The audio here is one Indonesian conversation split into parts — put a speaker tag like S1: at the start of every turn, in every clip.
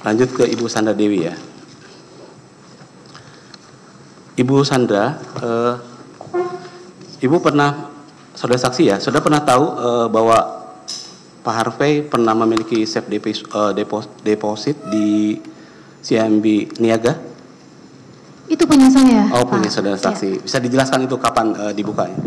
S1: Lanjut ke Ibu Sandra Dewi ya. Ibu Sandra, Ibu pernah, saudara saksi ya, saudara pernah tahu bahwa Pak Harvey pernah memiliki safe deposit di CIMB Niaga?
S2: Itu punya saya.
S1: Oh, punya
S2: Pak.
S1: saudara saksi. Ya. Bisa dijelaskan itu kapan dibukanya?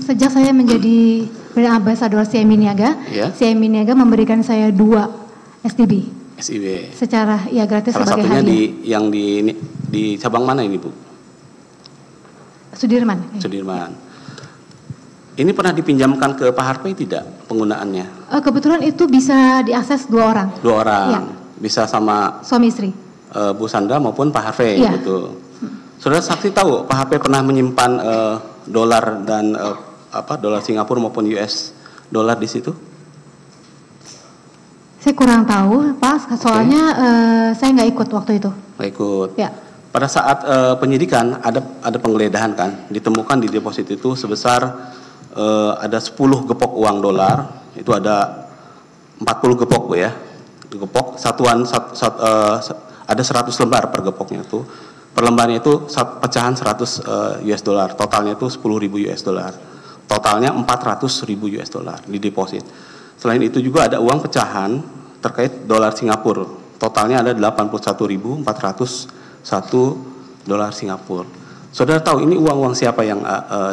S2: Sejak saya menjadi brand ambassador CIMB Niaga,
S1: ya.
S2: CIMB Niaga memberikan saya 2 SDB.
S1: SIB.
S2: Secara ya gratis
S1: salah
S2: sebagai
S1: satunya
S2: hadiah.
S1: di cabang mana ini Bu?
S2: Sudirman.
S1: Sudirman. Ini pernah dipinjamkan ke Pak Harvey tidak penggunaannya?
S2: Kebetulan itu bisa diakses 2 orang.
S1: 2 orang.
S2: Ya.
S1: Bisa sama
S2: suami istri.
S1: Bu Sandra maupun Pak Harvey,
S2: ya.
S1: Betul. Saudara saksi tahu Pak Harvey pernah menyimpan dolar dan dolar Singapura maupun US dolar di situ?
S2: Saya kurang tahu, Pak. Soalnya saya nggak ikut waktu itu.
S1: Nggak ikut.
S2: Ya.
S1: Pada saat penyidikan ada penggeledahan kan, ditemukan di deposit itu sebesar ada 10 gepok uang dolar, itu ada 40 gepok Bu ya. Gepok satuan ada 100 lembar per gepoknya itu. Per lembarnya itu pecahan 100 US dollar, totalnya itu 10.000 US dollar. Totalnya 400.000 US dollar di deposit. Selain itu juga ada uang pecahan terkait dolar Singapura. Totalnya ada 81.401 dolar Singapura. Saudara tahu ini uang-uang siapa yang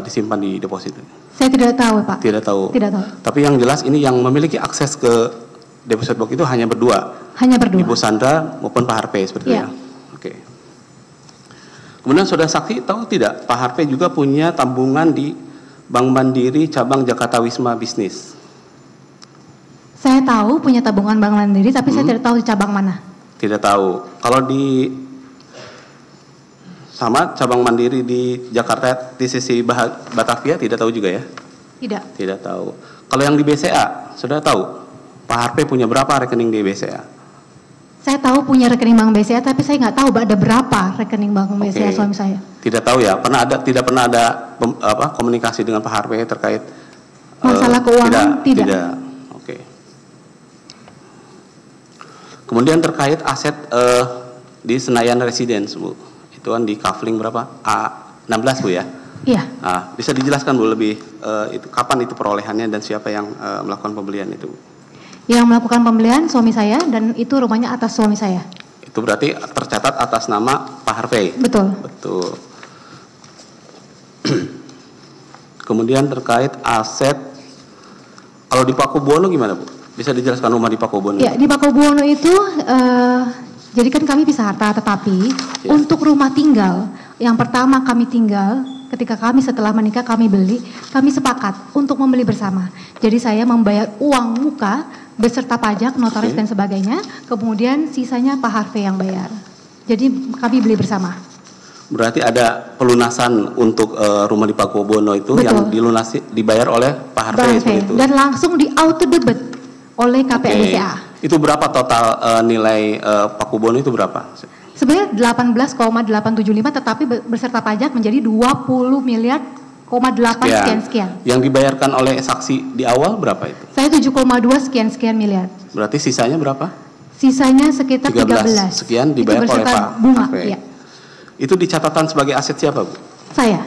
S1: disimpan di deposit?
S2: Saya tidak tahu, Pak.
S1: Tidak tahu.
S2: Tidak tahu.
S1: Tapi yang jelas ini yang memiliki akses ke deposit box itu hanya berdua.
S2: Hanya berdua.
S1: Ibu Sandra maupun Pak Harvey seperti itu. Oke. Kemudian saudara saksi tahu tidak Pak Harvey juga punya tabungan di Bank Mandiri cabang Jakarta Wisma Bisnis?
S2: Saya tahu punya tabungan Bank Mandiri, tapi saya tidak tahu di cabang mana. Tidak
S1: tahu. Kalau di sama cabang Mandiri di Jakarta di sisi Batavia tidak tahu juga ya? Tidak. Tidak tahu. Kalau yang di BCA, sudah tahu Pak Harvey punya berapa rekening di BCA?
S2: Saya tahu punya rekening Bank BCA, tapi saya nggak tahu ada berapa rekening Bank BCA suami saya.
S1: Tidak tahu ya? Tidak pernah ada komunikasi dengan Pak Harvey terkait
S2: masalah keuangan? Tidak.
S1: Kemudian terkait aset di Senayan Residence Bu, itu kan di kafling berapa? A16 Bu ya? Iya. Bisa dijelaskan Bu lebih itu kapan itu perolehannya dan siapa yang melakukan pembelian itu?
S2: Yang melakukan pembelian suami saya dan itu rumahnya atas suami saya.
S1: Itu berarti tercatat atas nama Pak Harvey? Betul. Betul. Kemudian terkait aset, kalau di Pakubuwono gimana Bu? Bisa dijelaskan rumah di Pakubuwono? Ya, di Pakubuwono itu, jadi kan kami pisah harta, tetapi untuk rumah tinggal, yang pertama kami tinggal, ketika kami setelah menikah kami beli, kami sepakat untuk membeli bersama. Jadi saya membayar uang muka beserta pajak, notaris dan sebagainya, kemudian sisanya Pak Harvey yang bayar. Jadi kami beli bersama. Berarti ada pelunasan untuk rumah di Pakubuwono itu. Betul. Yang dibayar oleh Pak Harvey seperti itu. Dan langsung di auto debit oleh KPLCA. Itu berapa total nilai Pakubuwono itu berapa? Sebenarnya 18,875 tetapi beserta pajak menjadi 20 miliar 8 sekian. Yang dibayarkan oleh saksi di awal berapa itu? Saya 7,2 sekian miliar. Berarti sisanya berapa? Sisanya sekitar 13 sekian dibayar oleh Pak Harvey. Ya. Itu dicatatkan sebagai aset siapa Bu? Saya.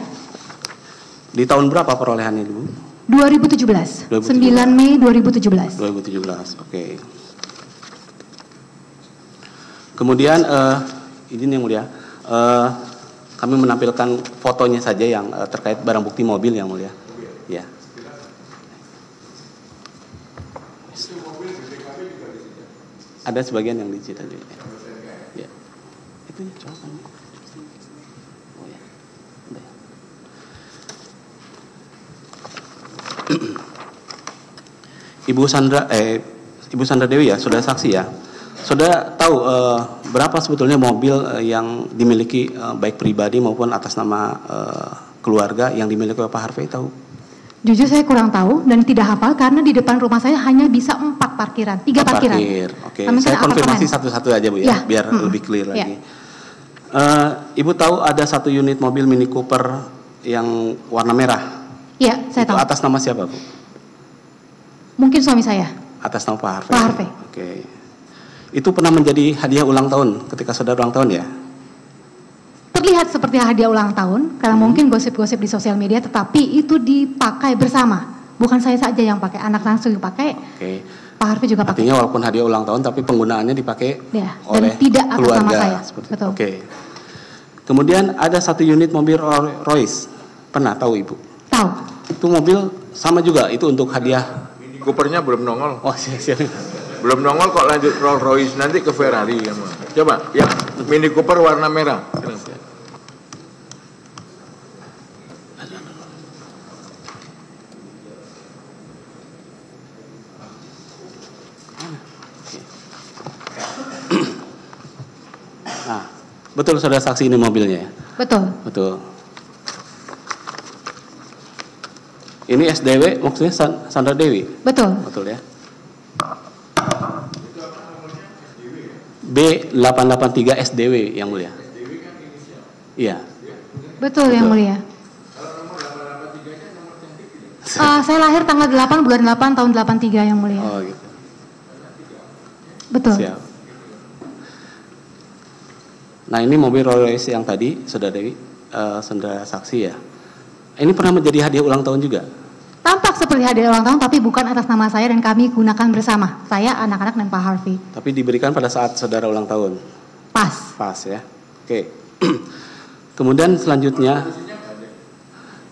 S1: Di tahun berapa perolehannya Bu? 2017. 9 Mei 2017. 2017, oke. Kemudian izin yang mulia, kami menampilkan fotonya saja yang terkait barang bukti mobil yang mulia. Ya. Ada sebagian yang disita. Ya. Itu coba. Oh ya. Ibu Sandra Dewi ya, saudara saksi ya. Saudara tahu berapa sebetulnya mobil yang dimiliki baik pribadi maupun atas nama keluarga yang dimiliki oleh Pak Harvey, tahu? Jujur saya kurang tahu dan tidak hafal karena di depan rumah saya hanya bisa 3 parkiran. Oke. Saya konfirmasi satu-satu aja Bu ya, biar lebih clear lagi. Ibu tahu ada 1 unit mobil Mini Cooper yang warna merah? Iya, saya tahu. Atas nama siapa Bu? Mungkin suami saya. Atas nama Pak Harvey. Pak Harvey. Oke. Itu pernah menjadi hadiah ulang tahun ketika saudara ulang tahun ya?
S2: Terlihat seperti hadiah ulang tahun, karena mungkin gosip-gosip di sosial media, tetapi itu dipakai bersama. Bukan saya saja yang pakai, anak langsung dipakai.
S1: Oke.
S2: Pak Harvey juga pakai.
S1: Artinya walaupun hadiah ulang tahun, tapi penggunaannya dipakai
S2: ya,
S1: oleh
S2: dan tidak atas
S1: keluarga.
S2: nama saya.
S1: Betul. Oke. Kemudian ada 1 unit mobil Rolls Royce. Pernah tahu Ibu?
S2: Tahu.
S1: Itu mobil sama juga, itu untuk hadiah.
S3: Mini Coopernya belum nongol.
S1: Oh, siap.
S3: Belum nongol kok lanjut Rolls Royce, nanti ke Ferrari ya. Coba, ya Mini Cooper warna merah.
S1: Nah, betul saudara saksi ini mobilnya ya?
S2: Betul.
S1: Betul. Ini SDW maksudnya Sandra Dewi?
S2: Betul.
S1: Betul ya? B883 SDW yang mulia. Iya.
S2: Betul yang mulia. Saya lahir tanggal 8 bulan 8 tahun 83 yang mulia.
S1: Oh gitu.
S2: Betul.
S1: Siap. Nah ini mobil Rolls Royce yang tadi saudara Dewi, saudara saksi ya. Ini pernah menjadi hadiah ulang tahun juga?
S2: Tampak seperti hadiah ulang tahun, tapi bukan atas nama saya dan kami gunakan bersama. Saya, anak-anak, dan Pak Harvey.
S1: Tapi diberikan pada saat saudara ulang tahun?
S2: Pas.
S1: Pas ya. Oke. Kemudian selanjutnya,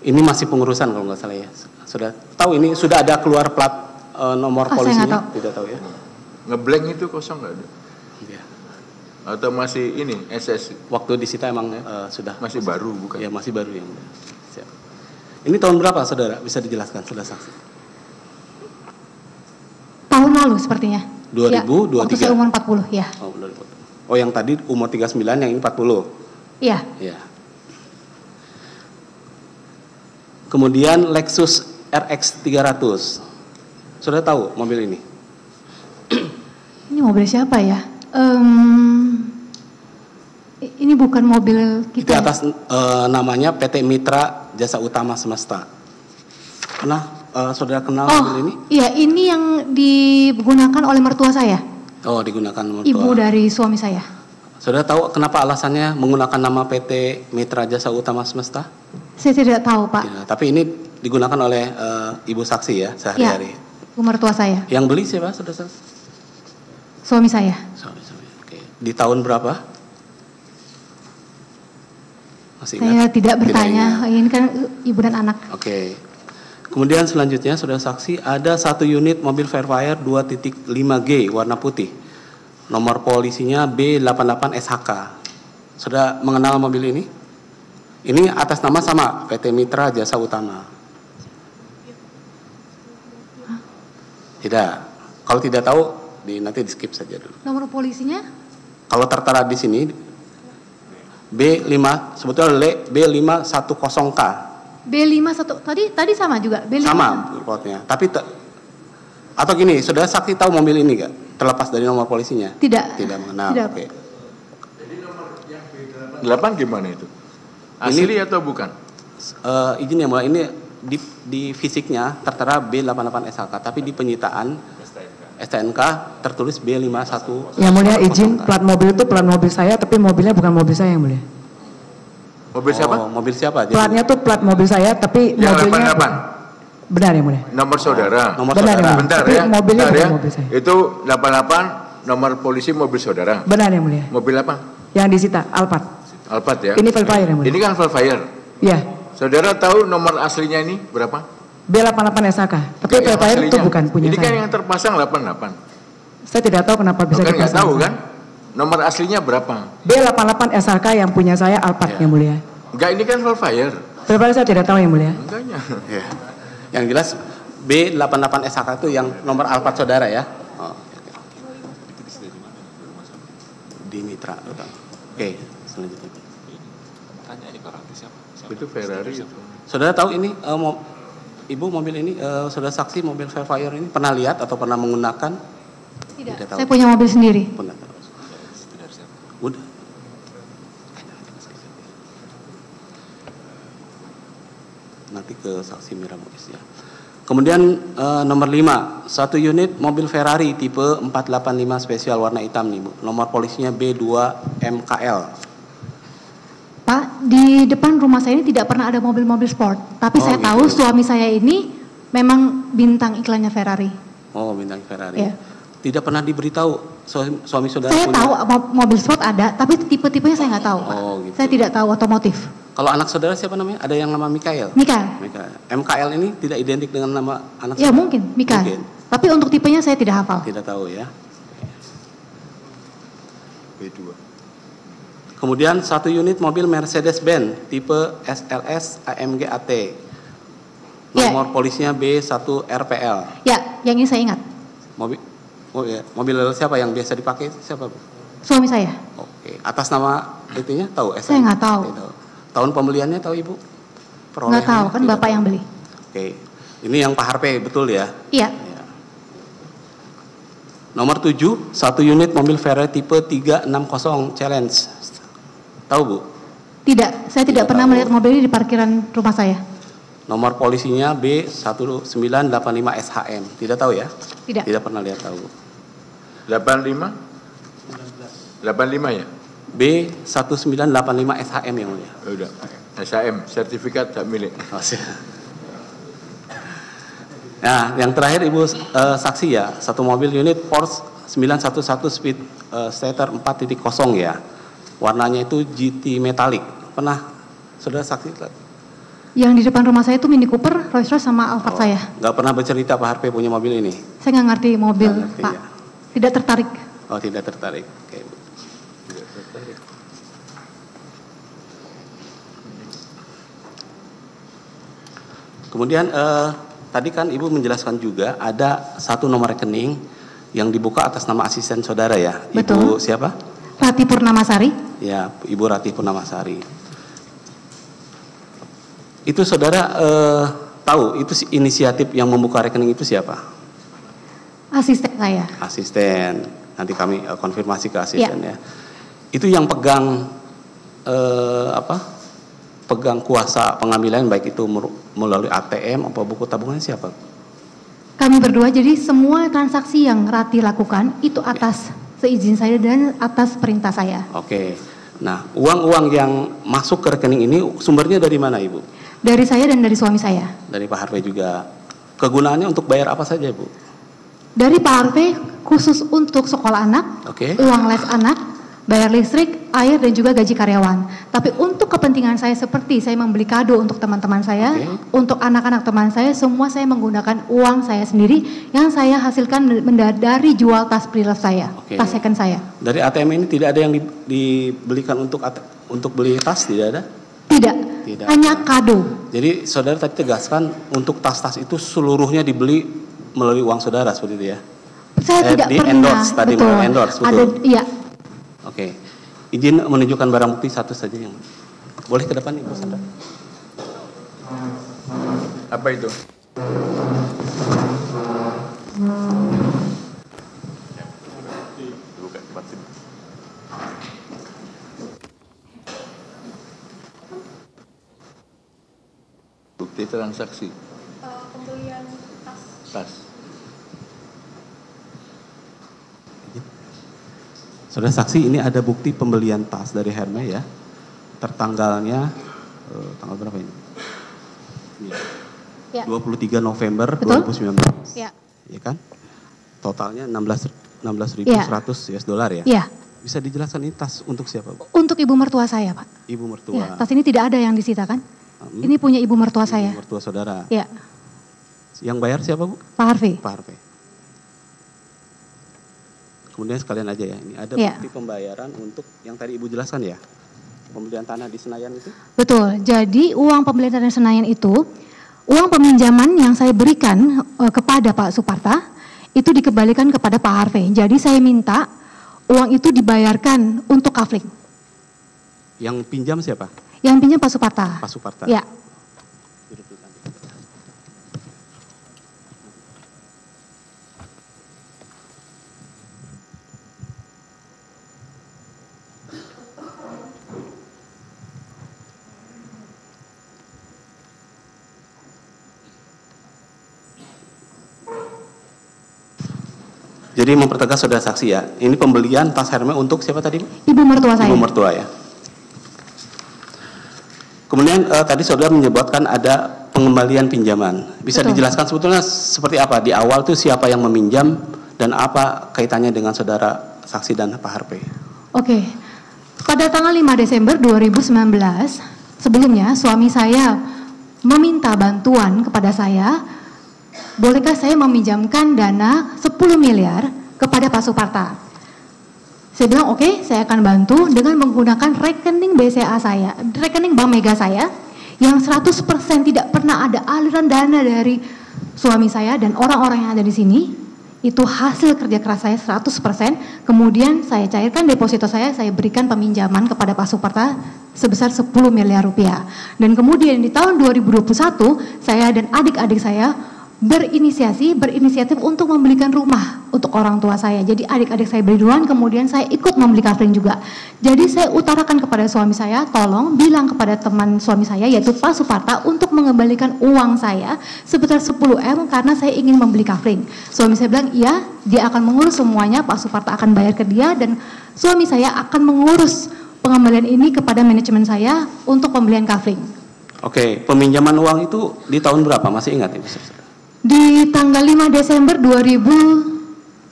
S1: ini masih pengurusan kalau nggak salah ya. Sudah tahu ini sudah ada keluar plat nomor polisinya? Tidak tahu ya.
S3: Ngeblank itu kosong nggak ada?
S1: Iya.
S3: Atau masih ini SS?
S1: Waktu disita emang sudah.
S3: Masih baru bukan?
S1: Ya masih baru yang. Siap. Ini tahun berapa saudara? Bisa dijelaskan saudara saksi?
S2: Tahun lalu sepertinya.
S1: 2023?
S2: Ya, waktu saya umur 40 ya.
S1: Oh yang tadi umur 39, yang ini 40?
S2: Iya.
S1: Iya. Kemudian Lexus RX 300. Saudara tahu mobil ini?
S2: Ini mobil siapa ya? Ini bukan mobil kita.
S1: Itu atas namanya PT Mitra Jasa Utama Semesta. Pernah saudara kenal mobil ini?
S2: Iya, ini yang digunakan oleh mertua saya.
S1: Oh, digunakan mertua.
S2: Ibu dari suami saya.
S1: Saudara tahu kenapa alasannya menggunakan nama PT Mitra Jasa Utama Semesta?
S2: Saya tidak tahu, Pak.
S1: Ya, tapi ini digunakan oleh ibu saksi ya sehari-hari.
S2: Ya, ibu mertua saya.
S1: Yang beli siapa, saudara saksi?
S2: Suami saya.
S1: Suami. Oke. Di tahun berapa? Masih ingat?
S2: Saya tidak bertanya. Ini kan ibu dan anak.
S1: Oke. Kemudian selanjutnya saudara saksi ada 1 unit mobil Fairfire 2.5G warna putih. Nomor polisinya B88 SHK. Saudara mengenal mobil ini? Ini atas nama sama PT Mitra Jasa Utama. Tidak. Kalau tidak tahu nanti di skip saja dulu.
S2: Nomor polisinya?
S1: Kalau tertera di sini B5 sebetulnya B510K.
S2: B51 tadi sama juga B5.
S1: Sama plotnya. Tapi atau gini, saudara saksi tahu mobil ini enggak? Terlepas dari nomor polisinya?
S2: Tidak.
S1: Tidak mengenal.
S2: Tidak.
S1: Oke.
S3: Jadi nomor yang B8 gimana itu? Asli atau bukan?
S1: Izin ya mulai ini di fisiknya tertera B88 SHK, tapi di penyitaan STNK tertulis B51.
S4: Yang mulia izin, plat mobil itu plat mobil saya, tapi mobilnya bukan mobil saya yang mulia.
S3: Mobil siapa?
S1: Mobil siapa?
S4: Platnya tuh plat mobil saya, tapi
S3: yang
S4: mobilnya
S3: 88.
S4: benar yang mulia.
S3: Nomor saudara.
S1: Nomor
S4: Benar,
S1: saudara.
S4: ya.
S3: Bentar
S4: Tapi
S3: ya.
S4: mobilnya
S3: bentar
S4: bukan
S3: ya.
S4: mobil saya.
S3: Itu 88 nomor polisi mobil saudara.
S4: Benar yang mulia.
S3: Mobil apa?
S4: Yang disita Alphard.
S3: Alphard ya.
S4: Ini Velfire yang mulia.
S3: Ini kan Velfire.
S4: Iya.
S3: Saudara tahu nomor aslinya ini berapa?
S4: B88 SHK. Tapi
S3: Yang
S4: Velfire itu
S3: aslinya.
S4: bukan punya
S3: Ini kan
S4: saya.
S3: yang terpasang 88.
S4: Saya tidak tahu kenapa bisa
S3: Kan nggak
S4: dipasang.
S3: tahu kan? Nomor aslinya berapa?
S4: B88 SHK yang punya saya Alphard yang mulia.
S3: Enggak, ini kan Velfire.
S4: Velfire saya tidak tahu yang mulia.
S3: Enggaknya.
S1: Ya. Yang jelas B88 SHK itu yang nomor Alphard saudara ya. Oh, di Mitra. Oke, selanjutnya.
S3: Itu Ferrari itu.
S1: Saudara tahu ini Ibu mobil ini saudara saksi mobil Velfire ini pernah lihat atau pernah menggunakan?
S2: Tidak.
S1: Tidak tahu.
S2: Saya punya mobil sendiri.
S1: Pernah tahu. Udah. Nanti ke saksi Mira Muiz ya. Kemudian nomor 5, satu unit mobil Ferrari tipe 485 spesial warna hitam nih Bu. Nomor polisinya B2MKL.
S2: Pak, di depan rumah saya ini tidak pernah ada mobil-mobil sport. Tapi saya
S1: gitu.
S2: tahu suami saya ini memang bintang iklannya Ferrari.
S1: Oh, bintang Ferrari.
S2: Ya.
S1: Tidak pernah diberitahu suami saudara
S2: Saya
S1: punya.
S2: tahu mobil sport ada, tapi tipe-tipenya saya nggak tahu.
S1: Oh, gitu.
S2: Saya tidak tahu otomotif.
S1: Kalau anak saudara siapa namanya? Ada yang nama Mikael.
S2: Mikael.
S1: MKL ini tidak identik dengan nama anak
S2: Ya
S1: saudara?
S2: mungkin, Mikael.
S1: Mungkin.
S2: Tapi untuk tipenya saya tidak hafal.
S1: Tidak tahu ya.
S3: B2.
S1: Kemudian satu unit mobil Mercedes-Benz tipe SLS AMG AT.
S2: Ya.
S1: Nomor polisinya B1RPL.
S2: Ya, yang ini saya ingat.
S1: Mobil mobil siapa yang biasa dipakai siapa Bu?
S2: Suami saya.
S1: Oke, atas nama itunya tahu?
S2: Saya nggak tahu.
S1: Tahun pembeliannya tahu Ibu?
S2: Nggak tahu, kan
S1: Tidak
S2: Bapak
S1: tahu.
S2: yang beli.
S1: Oke, ini yang Pak Harpe betul ya?
S2: Iya.
S1: Ya. Nomor 7, satu unit mobil Ferrari tipe 360 Challenge. Tahu Bu?
S2: Tidak, saya tidak
S1: Tidak
S2: pernah
S1: tahu.
S2: melihat mobil ini di parkiran rumah saya.
S1: Nomor polisinya B1985 SHM. Tidak tahu ya?
S2: Tidak.
S1: Tidak pernah lihat tahu.
S3: 85? 85 ya?
S1: B1985 SHM yang mulia.
S3: Oh, udah. SAM, sertifikat hak milik.
S1: Nah, yang terakhir Ibu saksi ya, satu mobil unit Porsche 911 Speed Starter 4.0 ya. Warnanya itu GT Metallic. Pernah saudara saksi?
S2: Yang di depan rumah saya itu Mini Cooper, Rolls Royce sama Alphard saya.
S1: Nggak pernah bercerita Pak Harpe punya mobil ini?
S2: Saya nggak ngerti mobil,
S1: Nggak ngerti,
S2: Pak.
S1: ya.
S2: Tidak tertarik.
S1: Oh, tidak tertarik. Oke, Bu. Kemudian tadi kan Ibu menjelaskan juga ada satu nomor rekening yang dibuka atas nama asisten saudara ya.
S2: Betul.
S1: Ibu siapa?
S2: Rati Purnamasari.
S1: Ya, Ibu Rati Purnamasari. Itu saudara tahu itu inisiatif yang membuka rekening itu siapa?
S2: Asisten saya.
S1: Asisten. Nanti kami konfirmasi ke asisten
S2: Ya.
S1: ya. Itu yang pegang pegang kuasa pengambilan baik itu melalui ATM atau buku tabungan siapa?
S2: Kami berdua, jadi semua transaksi yang Rati lakukan itu atas seizin saya dan atas perintah saya.
S1: Oke. Nah, uang-uang yang masuk ke rekening ini sumbernya dari mana Ibu?
S2: Dari saya dan dari suami saya.
S1: Dari Pak Harve juga. Kegunaannya untuk bayar apa saja Ibu?
S2: Dari Pak Harve khusus untuk sekolah anak,
S1: Oke.
S2: uang les anak, bayar listrik, air dan juga gaji karyawan. Tapi untuk kepentingan saya seperti saya membeli kado untuk teman-teman saya, untuk anak-anak teman saya, semua saya menggunakan uang saya sendiri yang saya hasilkan dari jual tas pre-love saya, tas second saya.
S1: Dari ATM ini tidak ada yang dibelikan untuk beli tas, tidak ada?
S2: Tidak. Hanya kado.
S1: Jadi saudara tadi tegaskan untuk tas-tas itu seluruhnya dibeli melalui uang saudara seperti itu ya?
S2: Saya tidak
S1: di
S2: pernah.
S1: endorse tadi,
S2: betul.
S1: endorse, betul.
S2: Ada, iya.
S1: Oke. Izin menunjukkan barang bukti satu saja yang boleh ke depan Ibu Sandra.
S3: Apa itu? Bukti transaksi.
S2: Pembelian
S3: Tas.
S1: Saudara saksi, ini ada bukti pembelian tas dari Hermes ya. Tertanggalnya tanggal berapa ini?
S2: Ya.
S1: 23 November
S2: Betul?
S1: 2019.
S2: Ya.
S1: Ya kan? Totalnya 16.100
S2: Ya.
S1: US dollar ya.
S2: Iya.
S1: Bisa dijelaskan ini tas untuk siapa, Bu?
S2: Untuk ibu mertua saya, Pak.
S1: Ibu mertua.
S2: Ya, tas ini tidak ada yang disita kan? Ini punya ibu mertua saya.
S1: Ibu mertua saudara.
S2: Ya,
S1: Yang bayar siapa, Bu?
S2: Pak Harvey.
S1: Pak Harvey. Kemudian sekalian aja ya, ini ada
S2: Ya.
S1: bukti pembayaran untuk yang tadi Ibu jelaskan ya. Pembelian tanah di Senayan itu?
S2: Betul. Jadi uang pembelian tanah Senayan itu, uang peminjaman yang saya berikan kepada Pak Suparta itu dikembalikan kepada Pak Harvey. Jadi saya minta uang itu dibayarkan untuk kafling.
S1: Yang pinjam siapa?
S2: Yang pinjam Pak Suparta.
S1: Pak Suparta.
S2: Ya.
S1: Jadi mempertegas saudara saksi ya, ini pembelian tas Hermes untuk siapa tadi?
S2: Ibu mertua saya.
S1: Ibu mertua ya. Kemudian tadi saudara menyebutkan ada pengembalian pinjaman. Bisa
S2: Betul.
S1: dijelaskan sebetulnya seperti apa? Di awal tuh siapa yang meminjam dan apa kaitannya dengan saudara saksi dan Pak Harvey?
S2: Oke. Pada tanggal 5 Desember 2019, sebelumnya suami saya meminta bantuan kepada saya, bolehkah saya meminjamkan dana 10 miliar kepada Pak Suparta? Saya bilang oke, saya akan bantu dengan menggunakan rekening BCA saya, rekening Bank Mega saya, yang 100% tidak pernah ada aliran dana dari suami saya dan orang-orang yang ada di sini. Itu hasil kerja keras saya 100%. Kemudian saya cairkan deposito saya berikan peminjaman kepada Pak Suparta sebesar 10 miliar rupiah. Dan kemudian di tahun 2021, saya dan adik-adik saya berinisiatif untuk membelikan rumah untuk orang tua saya. Jadi adik-adik saya beli duluan, kemudian saya ikut membeli kafling juga. Jadi saya utarakan kepada suami saya, tolong bilang kepada teman suami saya yaitu Pak Suparta untuk mengembalikan uang saya sebesar 10 M karena saya ingin membeli kafling. Suami saya bilang iya, dia akan mengurus semuanya, Pak Suparta akan bayar ke dia dan suami saya akan mengurus pengembalian ini kepada manajemen saya untuk pembelian kafling.
S1: Oke, peminjaman uang itu di tahun berapa? Masih ingat Ibu?
S2: Di tanggal 5 Desember 2019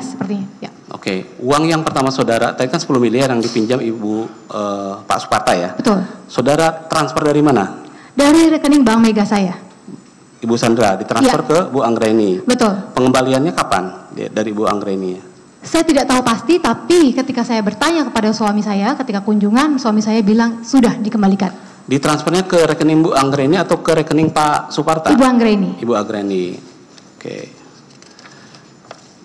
S2: sepertinya. Ya.
S1: Oke, uang yang pertama saudara, tadi kan 10 miliar yang dipinjam Ibu Pak Suparta ya?
S2: Betul.
S1: Saudara transfer dari mana?
S2: Dari rekening Bank Mega saya.
S1: Ibu Sandra ditransfer ke Bu Anggreni.
S2: Betul.
S1: Pengembaliannya kapan dari Bu Anggreni?
S2: Saya tidak tahu pasti, tapi ketika saya bertanya kepada suami saya, ketika kunjungan, suami saya bilang sudah dikembalikan.
S1: Ditransfernya ke rekening Bu Anggreni atau ke rekening Pak Suparta?
S2: Ibu Anggreni.
S1: Ibu Anggreni. Oke.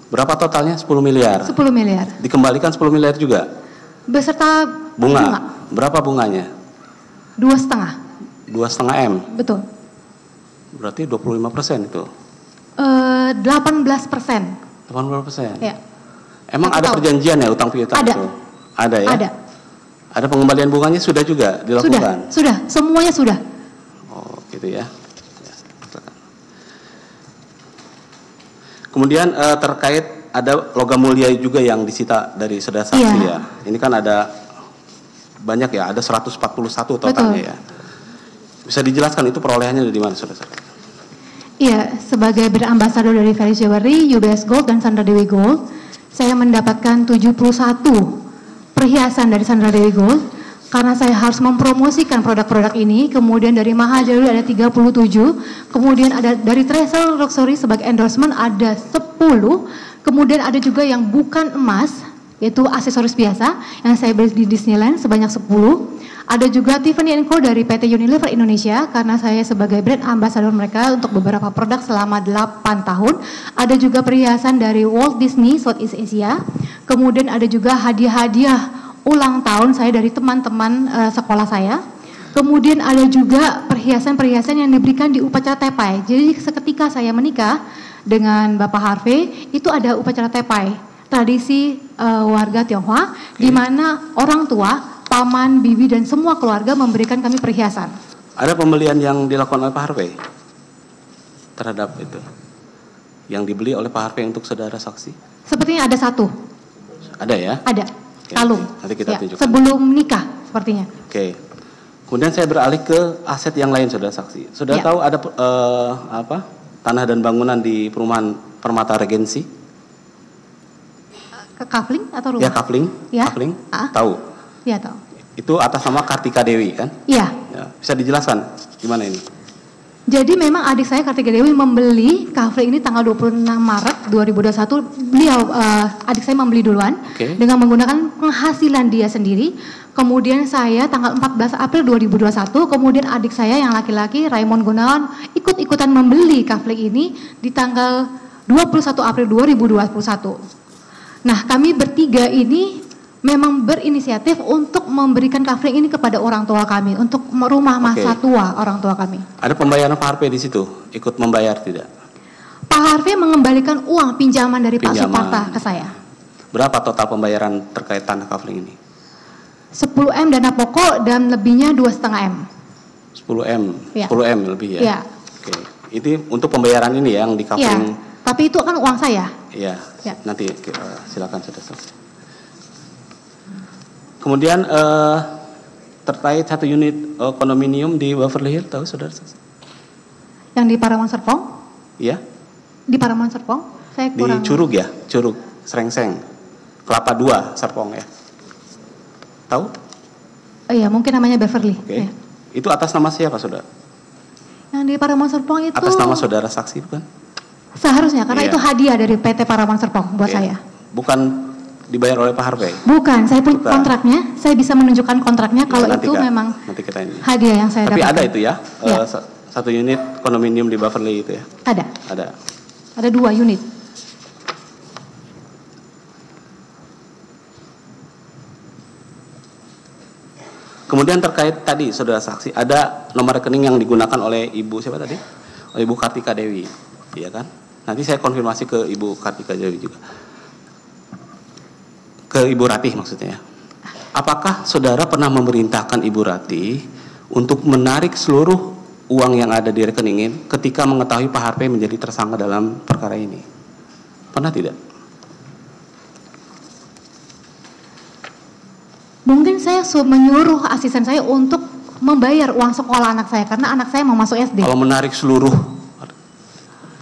S1: Berapa totalnya? 10 miliar.
S2: 10 miliar.
S1: Dikembalikan 10 miliar juga?
S2: Beserta
S1: bunga. Berapa bunganya?
S2: 2,5.
S1: 2,5 M.
S2: Betul.
S1: Berarti 25% itu.
S2: 18%.
S1: 18%.
S2: Ya.
S1: Emang ada perjanjian ya utang piutang itu? Ada ya?
S2: Ada.
S1: Ada pengembalian bunganya sudah juga dilakukan?
S2: Sudah, semuanya sudah.
S1: Oh, gitu ya. Kemudian terkait ada logam mulia juga yang disita dari saudara saksi ya. Ini kan ada banyak ya, ada 141 totalnya ya. Bisa dijelaskan itu perolehannya dari mana saudara?
S2: Iya, sebagai brand ambassador dari Veris Jewelry, UBS Gold dan Sandra Dewi Gold, saya mendapatkan 71 perhiasan dari Sandra Dewi Gold karena saya harus mempromosikan produk-produk ini. Kemudian dari Maha Jewelry ada 37, kemudian ada dari Treasure Luxury sebagai endorsement ada 10, kemudian ada juga yang bukan emas yaitu aksesoris biasa yang saya beli di Disneyland sebanyak 10. Ada juga Tiffany & Co dari PT Unilever Indonesia karena saya sebagai brand ambassador mereka untuk beberapa produk selama 8 tahun. Ada juga perhiasan dari Walt Disney Southeast Asia. Kemudian ada juga hadiah-hadiah ulang tahun saya dari teman-teman sekolah saya. Kemudian ada juga perhiasan-perhiasan yang diberikan di upacara tepai. Jadi seketika saya menikah dengan Bapak Harvey, itu ada upacara tepai. Tradisi warga Tionghoa, di mana orang tua, paman, bibi, dan semua keluarga memberikan kami perhiasan.
S1: Ada pembelian yang dilakukan oleh Pak Harvey terhadap itu? Yang dibeli oleh Pak Harvey untuk saudara saksi?
S2: Sepertinya ada satu.
S1: Ada ya?
S2: Ada.
S1: Oke,
S2: kalung.
S1: Nanti kita tunjukkan.
S2: Sebelum nikah sepertinya.
S1: Oke. Kemudian saya beralih ke aset yang lain saudara saksi. Saudara tahu ada tanah dan bangunan di perumahan Permata Regensi?
S2: Ke kafling atau rumah?
S1: Ya, kafling.
S2: Ya.
S1: Kafling. Tahu?
S2: Iya, tahu.
S1: Itu atas nama Kartika Dewi kan?
S2: Iya.
S1: Ya, bisa dijelaskan gimana ini?
S2: Jadi memang adik saya Kartika Dewi membeli kafling ini tanggal 26 Maret 2021. Beliau adik saya membeli duluan dengan menggunakan penghasilan dia sendiri. Kemudian saya tanggal 14 April 2021, kemudian adik saya yang laki-laki Raymond Gunawan ikut-ikutan membeli kafling ini di tanggal 21 April 2021. Nah, kami bertiga ini memang berinisiatif untuk memberikan kafling ini kepada orang tua kami, untuk rumah masa tua orang tua kami.
S1: Ada pembayaran Pak Harvey di situ? Ikut membayar tidak?
S2: Pak Harvey mengembalikan uang pinjaman dari Pak Suparta ke saya.
S1: Berapa total pembayaran terkait tanah kafling ini?
S2: 10 M dana pokok dan lebihnya 2,5 M.
S1: 10 M? Ya. 10 M lebih ya?
S2: Iya.
S1: Oke. Itu untuk pembayaran ini ya, yang di kafling
S2: Tapi itu kan uang saya.
S1: Iya,
S2: Ya.
S1: nanti silakan sudah selesai. Kemudian terkait 1 unit kondominium di Beverly Hills, tahu saudara?
S2: Yang di Paramount Serpong?
S1: Iya.
S2: Di Paramount Serpong? Saya
S1: Di
S2: kurang.
S1: Curug ya, Curug, Serengseng, Kelapa 2, Serpong ya. Tahu?
S2: Iya, mungkin namanya Beverly.
S1: Oke.
S2: Ya.
S1: Itu atas nama siapa saudara?
S2: Yang di Paramount Serpong itu
S1: Atas nama saudara saksi bukan?
S2: seharusnya, karena
S1: Iya.
S2: itu hadiah dari PT Paramount Serpong buat
S1: Oke.
S2: saya.
S1: Bukan dibayar oleh Pak Harvey?
S2: Bukan, saya punya
S1: Bukan.
S2: kontraknya, saya bisa menunjukkan kontraknya kalau
S1: nanti
S2: itu
S1: Kak,
S2: memang
S1: nanti kita ini.
S2: hadiah yang saya
S1: Tapi
S2: dapatkan.
S1: ada itu ya,
S2: Iya.
S1: 1 unit kondominium di Beverly itu ya?
S2: Ada.
S1: Ada.
S2: 2 unit.
S1: Kemudian terkait tadi saudara saksi, ada nomor rekening yang digunakan oleh Ibu siapa tadi? Oleh Ibu Kartika Dewi, iya kan? Nanti saya konfirmasi ke Ibu Kartika Dewi juga. Ke Ibu Ratih maksudnya. Apakah saudara pernah memerintahkan Ibu Ratih untuk menarik seluruh uang yang ada di rekening ini ketika mengetahui Pak Harvey menjadi tersangka dalam perkara ini? Pernah tidak?
S2: Mungkin saya menyuruh asisten saya untuk membayar uang sekolah anak saya karena anak saya mau masuk SD.
S1: Kalau menarik seluruh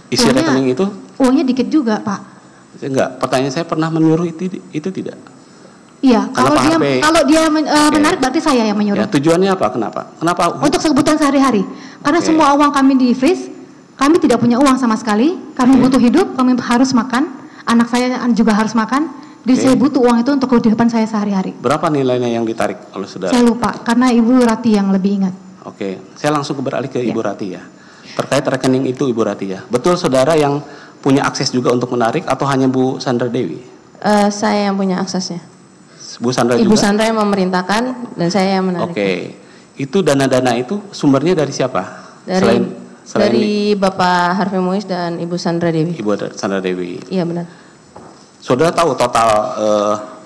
S1: isi
S2: Uangnya-
S1: rekening itu?
S2: Uangnya dikit juga, Pak.
S1: Enggak, pertanyaan saya pernah menyuruh itu tidak?
S2: Iya,
S1: Karena Pak Harvey-
S2: kalau dia
S1: Oke.
S2: menarik berarti saya yang menyuruh.
S1: Ya, tujuannya apa? Kenapa?
S2: Untuk kebutuhan sehari-hari. Karena
S1: Oke.
S2: semua uang kami di freeze, kami tidak punya uang sama sekali. Kami butuh hidup, kami harus makan, anak saya juga harus makan. Jadi
S1: Oke.
S2: saya butuh uang itu untuk kehidupan saya sehari-hari.
S1: Berapa nilainya yang ditarik oleh saudara?
S2: Saya lupa karena Ibu Rati yang lebih ingat.
S1: Oke, saya langsung beralih ke
S2: Ya.
S1: Ibu Rati ya. Terkait rekening itu Ibu Rati ya. Betul saudara yang punya akses juga untuk menarik atau hanya Bu Sandra Dewi?
S5: Saya yang punya aksesnya.
S1: Bu Sandra
S5: Ibu
S1: juga?
S5: Sandra yang memerintahkan dan saya yang menarik.
S1: Oke. Itu dana-dana itu sumbernya dari siapa?
S5: Dari
S1: selain
S5: Bapak Harvey Muiz dan Ibu Sandra Dewi.
S1: Ibu Sandra Dewi.
S5: Iya benar.
S1: Saudara tahu total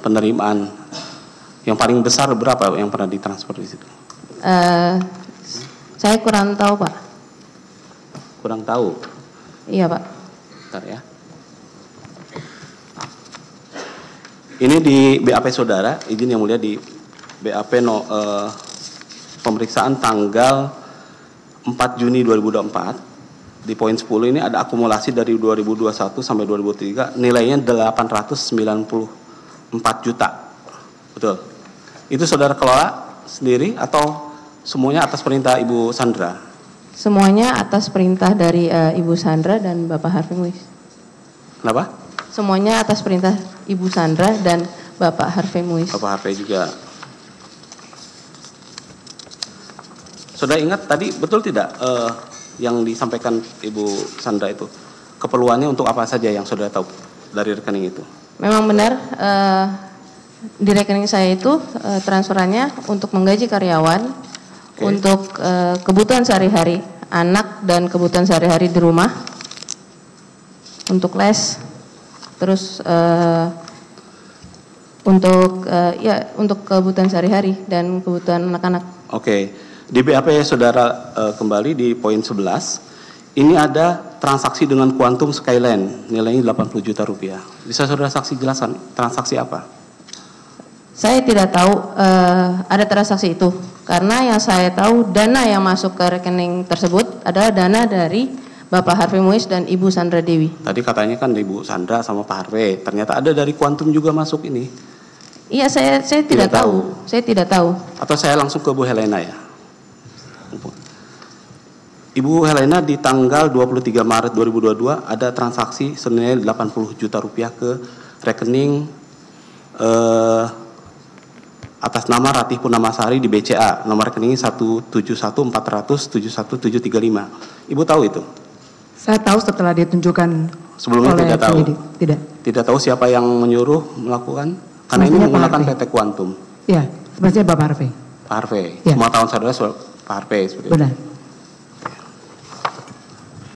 S1: penerimaan yang paling besar berapa yang pernah ditransfer di situ?
S5: Saya kurang tahu Pak.
S1: Kurang tahu.
S5: Iya Pak.
S1: Bentar ya. Ini di BAP saudara, izin yang mulia di BAP pemeriksaan tanggal 4 Juni 2024. Di poin 10 ini ada akumulasi dari 2021 sampai 2023 nilainya 894 juta. Betul. Itu saudara kelola sendiri atau semuanya atas perintah Ibu Sandra?
S5: Semuanya atas perintah dari Ibu Sandra dan Bapak Harvey Muiz.
S1: Kenapa?
S5: Semuanya atas perintah Ibu Sandra dan Bapak Harvey Muiz.
S1: Bapak Harvey juga. Saudara ingat tadi betul tidak yang disampaikan Ibu Sandra itu? Keperluannya untuk apa saja yang saudara tahu dari rekening itu?
S5: Memang benar di rekening saya itu transferannya untuk menggaji karyawan,
S1: Oke.
S5: untuk kebutuhan sehari-hari anak dan kebutuhan sehari-hari di rumah, untuk les, terus untuk kebutuhan sehari-hari dan kebutuhan anak-anak.
S1: Oke, di BAP saudara kembali di poin 11, ini ada transaksi dengan Quantum Skyline, nilainya 80 juta rupiah. Bisa saudara saksi jelaskan transaksi apa?
S5: Saya tidak tahu ada transaksi itu, karena yang saya tahu dana yang masuk ke rekening tersebut adalah dana dari Bapak Harvey Muiz dan Ibu Sandra Dewi.
S1: Tadi katanya kan Ibu Sandra sama Pak Harvey, ternyata ada dari Quantum juga masuk ini.
S5: Iya, saya tidak tahu. Saya tidak tahu.
S1: Atau saya langsung ke Bu Helena ya. Ibu Helena di tanggal 23 Maret 2022 ada transaksi senilai 80 juta rupiah ke rekening atas nama Ratih Purnamasari di BCA, nomor rekeningnya 17140071735. Ibu tahu itu?
S4: Saya tahu setelah ditunjukkan
S1: Sebelumnya
S4: oleh
S1: tidak tahu?
S4: penyidik. Tidak.
S1: Tidak tahu siapa yang menyuruh melakukan? Karena ini
S4: Semestinya Pak
S1: menggunakan
S4: Harvey.
S1: PT Quantum.
S4: Ya, sebenarnya Bapak Harvey.
S1: Pak Harvey.
S4: Ya.
S1: Semua tahun saudara Pak Harvey seperti itu.
S4: Benar.